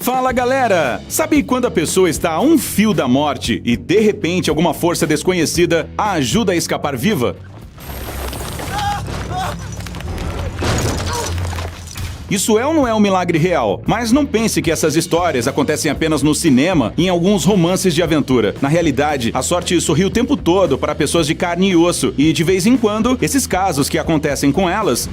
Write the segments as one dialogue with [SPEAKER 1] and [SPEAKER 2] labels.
[SPEAKER 1] Fala galera! Sabe quando a pessoa está a um fio da morte e de repente alguma força desconhecida a ajuda a escapar viva? Isso é ou não é um milagre real? Mas não pense que essas histórias acontecem apenas no cinema e em alguns romances de aventura. Na realidade, a sorte sorri o tempo todo para pessoas de carne e osso, e de vez em quando, esses casos que acontecem com elas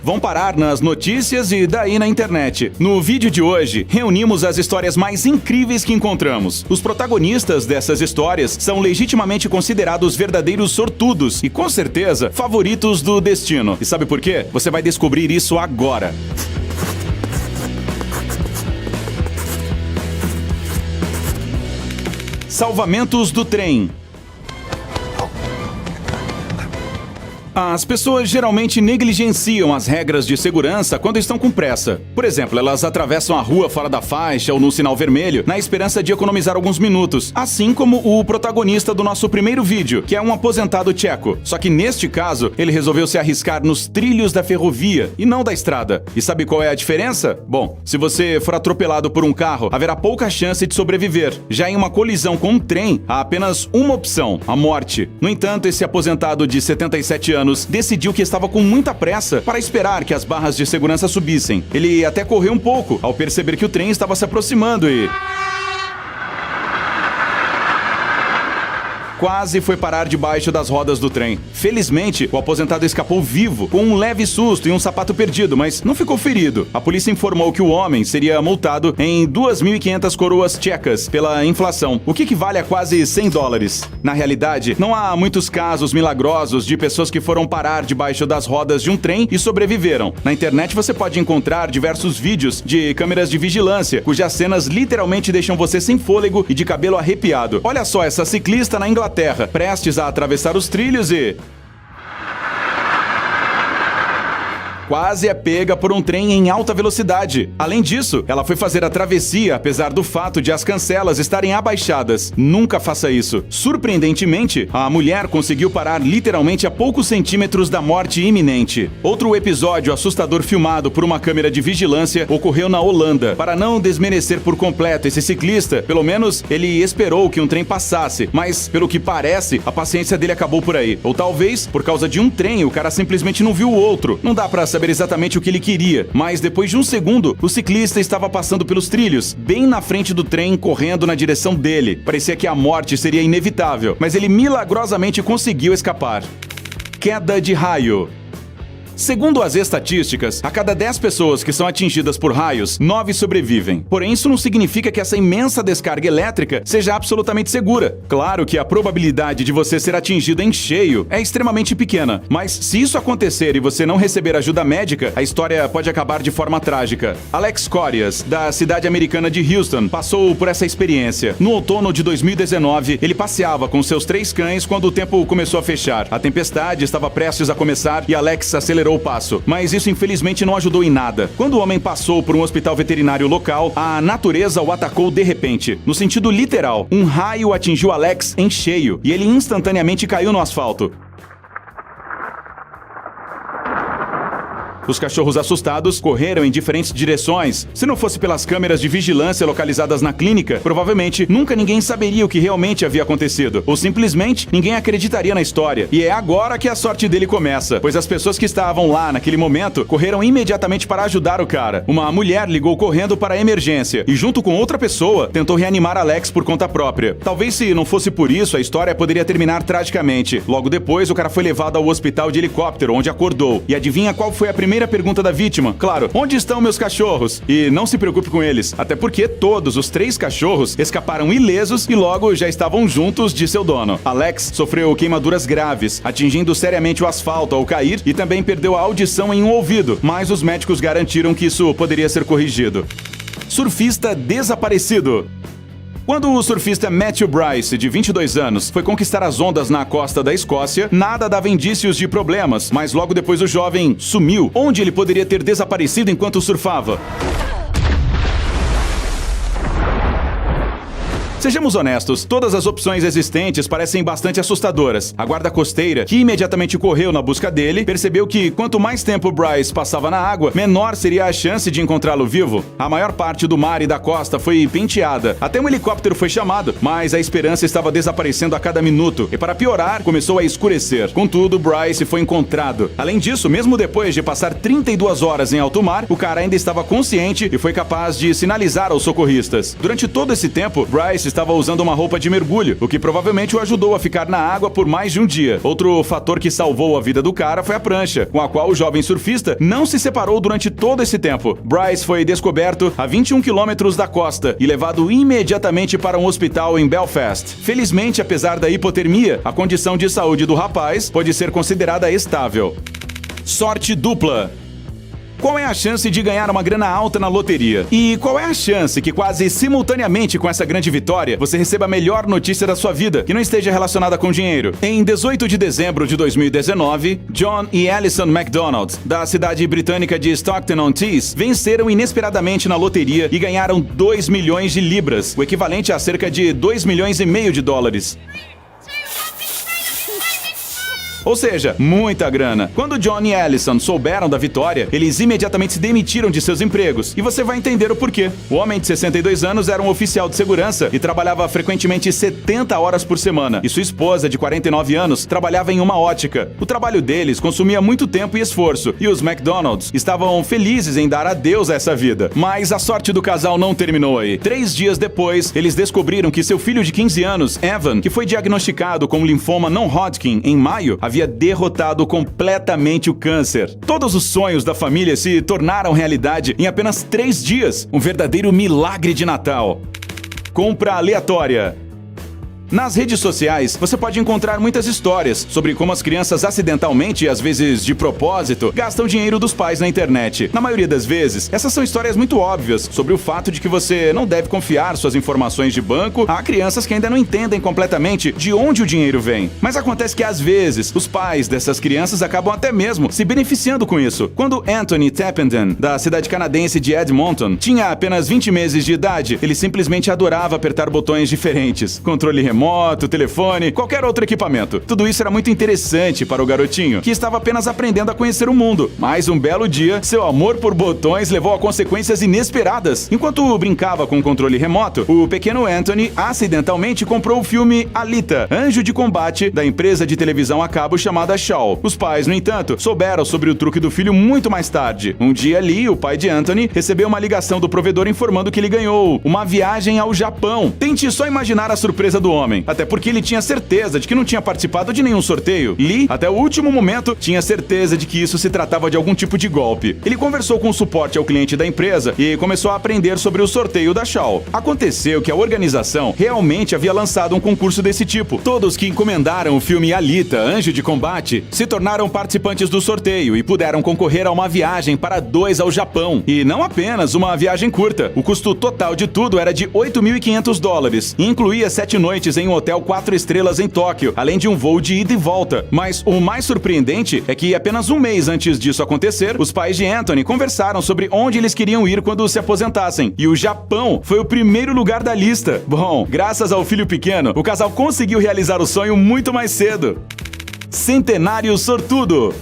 [SPEAKER 1] vão parar nas notícias e daí na internet. No vídeo de hoje, reunimos as histórias mais incríveis que encontramos. Os protagonistas dessas histórias são legitimamente considerados verdadeiros sortudos e, com certeza, favoritos do destino. E sabe por quê? Você vai descobrir isso agora. Salvamentos do trem. As pessoas geralmente negligenciam as regras de segurança quando estão com pressa. Por exemplo, elas atravessam a rua fora da faixa ou no sinal vermelho na esperança de economizar alguns minutos, assim como o protagonista do nosso primeiro vídeo, que é um aposentado tcheco. Só que neste caso, ele resolveu se arriscar nos trilhos da ferrovia e não da estrada. E sabe qual é a diferença? Bom, se você for atropelado por um carro, haverá pouca chance de sobreviver. Já em uma colisão com um trem, há apenas uma opção: a morte. No entanto, esse aposentado de 77 anos decidiu que estava com muita pressa para esperar que as barras de segurança subissem. Ele até correu um pouco ao perceber que o trem estava se aproximando e quase foi parar debaixo das rodas do trem. Felizmente, o aposentado escapou vivo, com um leve susto e um sapato perdido, mas não ficou ferido. A polícia informou que o homem seria multado em 2.500 coroas tchecas pela inflação, o que equivale a quase $100. Na realidade, não há muitos casos milagrosos de pessoas que foram parar debaixo das rodas de um trem e sobreviveram. Na internet você pode encontrar diversos vídeos de câmeras de vigilância, cujas cenas literalmente deixam você sem fôlego e de cabelo arrepiado. Olha só essa ciclista na Inglaterra, prestes a atravessar os trilhos e quase é pega por um trem em alta velocidade. Além disso, ela foi fazer a travessia apesar do fato de as cancelas estarem abaixadas. Nunca faça isso. Surpreendentemente, a mulher conseguiu parar literalmente a poucos centímetros da morte iminente. Outro episódio assustador filmado por uma câmera de vigilância ocorreu na Holanda. Para não desmerecer por completo esse ciclista, pelo menos ele esperou que um trem passasse, mas, pelo que parece, a paciência dele acabou por aí. Ou talvez, por causa de um trem, o cara simplesmente não viu o outro. Não dá pra saber exatamente o que ele queria, mas depois de um segundo, o ciclista estava passando pelos trilhos, bem na frente do trem, correndo na direção dele. Parecia que a morte seria inevitável, mas ele milagrosamente conseguiu escapar. Queda de raio. Segundo as estatísticas, a cada 10 pessoas que são atingidas por raios, 9 sobrevivem. Porém, isso não significa que essa imensa descarga elétrica seja absolutamente segura. Claro que a probabilidade de você ser atingido em cheio é extremamente pequena, mas se isso acontecer e você não receber ajuda médica, a história pode acabar de forma trágica. Alex Corias, da cidade americana de Houston, passou por essa experiência. No outono de 2019, ele passeava com seus 3 cães quando o tempo começou a fechar. A tempestade estava prestes a começar e Alex acelerou o passo, mas isso infelizmente não ajudou em nada. Quando o homem passou por um hospital veterinário local, a natureza o atacou de repente. No sentido literal, um raio atingiu Alex em cheio e ele instantaneamente caiu no asfalto. Os cachorros assustados correram em diferentes direções. Se não fosse pelas câmeras de vigilância localizadas na clínica, provavelmente nunca ninguém saberia o que realmente havia acontecido. Ou simplesmente ninguém acreditaria na história. E é agora que a sorte dele começa, pois as pessoas que estavam lá naquele momento correram imediatamente para ajudar o cara. Uma mulher ligou correndo para a emergência e, junto com outra pessoa, tentou reanimar Alex por conta própria. Talvez se não fosse por isso, a história poderia terminar tragicamente. Logo depois, o cara foi levado ao hospital de helicóptero, onde acordou. E adivinha qual foi a primeira pergunta da vítima? Claro, onde estão meus cachorros? E não se preocupe com eles, até porque todos os 3 cachorros escaparam ilesos e logo já estavam juntos de seu dono. Alex sofreu queimaduras graves, atingindo seriamente o asfalto ao cair e também perdeu a audição em um ouvido, mas os médicos garantiram que isso poderia ser corrigido. Surfista desaparecido. Quando o surfista Matthew Bryce, de 22 anos, foi conquistar as ondas na costa da Escócia, nada dava indícios de problemas, mas logo depois o jovem sumiu. Onde ele poderia ter desaparecido enquanto surfava? Sejamos honestos, todas as opções existentes parecem bastante assustadoras. A guarda costeira, que imediatamente correu na busca dele, percebeu que quanto mais tempo Bryce passava na água, menor seria a chance de encontrá-lo vivo. A maior parte do mar e da costa foi penteada. Até um helicóptero foi chamado, mas a esperança estava desaparecendo a cada minuto. E para piorar, começou a escurecer. Contudo, Bryce foi encontrado. Além disso, mesmo depois de passar 32 horas em alto mar, o cara ainda estava consciente e foi capaz de sinalizar aos socorristas. Durante todo esse tempo, Bryce estava usando uma roupa de mergulho, o que provavelmente o ajudou a ficar na água por mais de um dia. Outro fator que salvou a vida do cara foi a prancha, com a qual o jovem surfista não se separou durante todo esse tempo. Bryce foi descoberto a 21 quilômetros da costa e levado imediatamente para um hospital em Belfast. Felizmente, apesar da hipotermia, a condição de saúde do rapaz pode ser considerada estável. Sorte dupla. Qual é a chance de ganhar uma grana alta na loteria? E qual é a chance que quase simultaneamente com essa grande vitória, você receba a melhor notícia da sua vida, que não esteja relacionada com dinheiro? Em 18 de dezembro de 2019, John e Alison MacDonald, da cidade britânica de Stockton-on-Tees, venceram inesperadamente na loteria e ganharam 2 milhões de libras, o equivalente a cerca de 2 milhões e meio de dólares. Ou seja, muita grana. Quando John e Alison souberam da vitória, eles imediatamente se demitiram de seus empregos. E você vai entender o porquê. O homem de 62 anos era um oficial de segurança e trabalhava frequentemente 70 horas por semana. E sua esposa, de 49 anos, trabalhava em uma ótica. O trabalho deles consumia muito tempo e esforço. E os MacDonalds estavam felizes em dar adeus a essa vida. Mas a sorte do casal não terminou aí. 3 dias depois, eles descobriram que seu filho de 15 anos, Evan, que foi diagnosticado com linfoma não-Hodgkin em maio, havia derrotado completamente o câncer. Todos os sonhos da família se tornaram realidade em apenas 3 dias. Um verdadeiro milagre de Natal. Compra aleatória. Nas redes sociais, você pode encontrar muitas histórias sobre como as crianças acidentalmente e às vezes de propósito gastam dinheiro dos pais na internet. Na maioria das vezes, essas são histórias muito óbvias sobre o fato de que você não deve confiar suas informações de banco a crianças que ainda não entendem completamente de onde o dinheiro vem. Mas acontece que às vezes, os pais dessas crianças acabam até mesmo se beneficiando com isso. Quando Anthony Tappenden, da cidade canadense de Edmonton, tinha apenas 20 meses de idade, ele simplesmente adorava apertar botões diferentes. Controle remoto, telefone, qualquer outro equipamento. Tudo isso era muito interessante para o garotinho, que estava apenas aprendendo a conhecer o mundo. Mas um belo dia, seu amor por botões levou a consequências inesperadas. Enquanto brincava com o controle remoto, o pequeno Anthony acidentalmente comprou o filme Alita, Anjo de Combate, da empresa de televisão a cabo chamada Shaw. Os pais, no entanto, souberam sobre o truque do filho muito mais tarde. Um dia, Lee, o pai de Anthony, recebeu uma ligação do provedor informando que ele ganhou uma viagem ao Japão. Tente só imaginar a surpresa do homem. Até porque ele tinha certeza de que não tinha participado de nenhum sorteio. Lee, até o último momento, tinha certeza de que isso se tratava de algum tipo de golpe. Ele conversou com o suporte ao cliente da empresa e começou a aprender sobre o sorteio da Shaw. Aconteceu que a organização realmente havia lançado um concurso desse tipo. Todos que encomendaram o filme Alita, Anjo de Combate, se tornaram participantes do sorteio e puderam concorrer a uma viagem para 2 ao Japão. E não apenas uma viagem curta. O custo total de tudo era de $8.500 e incluía 7 noites em um hotel 4 estrelas em Tóquio, além de um voo de ida e volta. Mas o mais surpreendente é que apenas um mês antes disso acontecer, os pais de Anthony conversaram sobre onde eles queriam ir quando se aposentassem. E o Japão foi o primeiro lugar da lista. Bom, graças ao filho pequeno, o casal conseguiu realizar o sonho muito mais cedo. Centenário sortudo.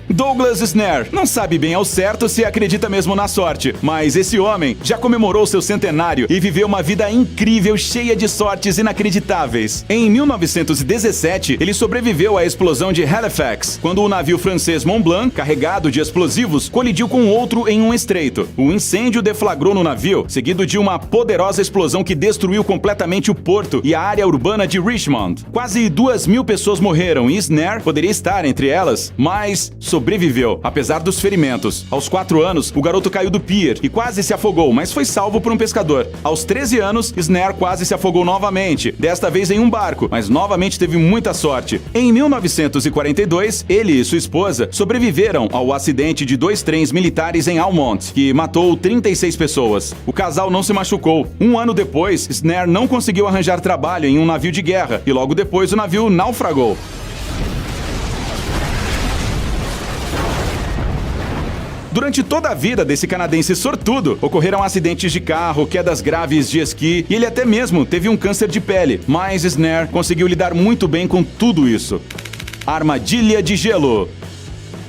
[SPEAKER 1] Douglas Snare não sabe bem ao certo se acredita mesmo na sorte, mas esse homem já comemorou seu centenário e viveu uma vida incrível, cheia de sortes inacreditáveis. Em 1917, ele sobreviveu à explosão de Halifax, quando o navio francês Mont Blanc, carregado de explosivos, colidiu com outro em um estreito. O incêndio deflagrou no navio, seguido de uma poderosa explosão que destruiu completamente o porto e a área urbana de Richmond. Quase 2.000 pessoas morreram e Snare poderia estar entre elas, mas sobreviveu, apesar dos ferimentos. Aos 4 anos, o garoto caiu do pier e quase se afogou, mas foi salvo por um pescador. Aos 13 anos, Snare quase se afogou novamente, desta vez em um barco, mas novamente teve muita sorte. Em 1942, ele e sua esposa sobreviveram ao acidente de 2 trens militares em Almont, que matou 36 pessoas. O casal não se machucou. Um ano depois, Snare não conseguiu arranjar trabalho em um navio de guerra e logo depois o navio naufragou. Durante toda a vida desse canadense sortudo, ocorreram acidentes de carro, quedas graves de esqui e ele até mesmo teve um câncer de pele. Mas Snare conseguiu lidar muito bem com tudo isso. Armadilha de gelo.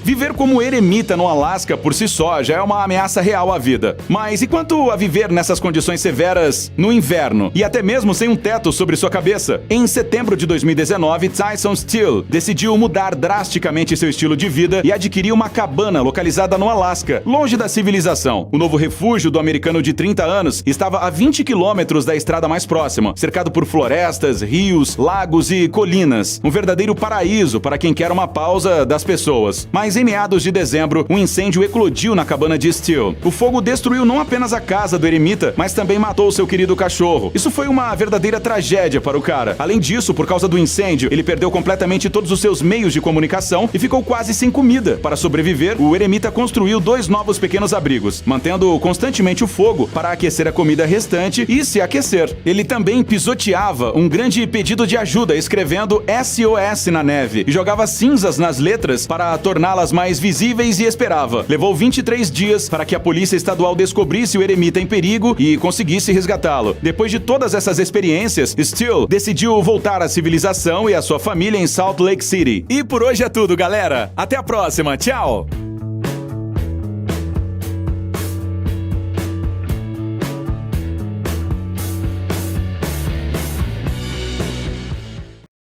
[SPEAKER 1] Viver como eremita no Alasca por si só já é uma ameaça real à vida. Mas e quanto a viver nessas condições severas no inverno e até mesmo sem um teto sobre sua cabeça? Em setembro de 2019, Tyson Steele decidiu mudar drasticamente seu estilo de vida e adquirir uma cabana localizada no Alasca, longe da civilização. O novo refúgio do americano de 30 anos estava a 20 quilômetros da estrada mais próxima, cercado por florestas, rios, lagos e colinas. Um verdadeiro paraíso para quem quer uma pausa das pessoas. Mas em meados de dezembro, um incêndio eclodiu na cabana de Steele. O fogo destruiu não apenas a casa do eremita, mas também matou seu querido cachorro. Isso foi uma verdadeira tragédia para o cara. Além disso, por causa do incêndio, ele perdeu completamente todos os seus meios de comunicação e ficou quase sem comida. Para sobreviver, o eremita construiu 2 novos pequenos abrigos, mantendo constantemente o fogo para aquecer a comida restante e se aquecer. Ele também pisoteava um grande pedido de ajuda, escrevendo SOS na neve, e jogava cinzas nas letras para torná-las mais visíveis e esperava. Levou 23 dias para que a polícia estadual descobrisse o eremita em perigo e conseguisse resgatá-lo. Depois de todas essas experiências, Steele decidiu voltar à civilização e à sua família em Salt Lake City. E por hoje é tudo, galera. Até a próxima. Tchau!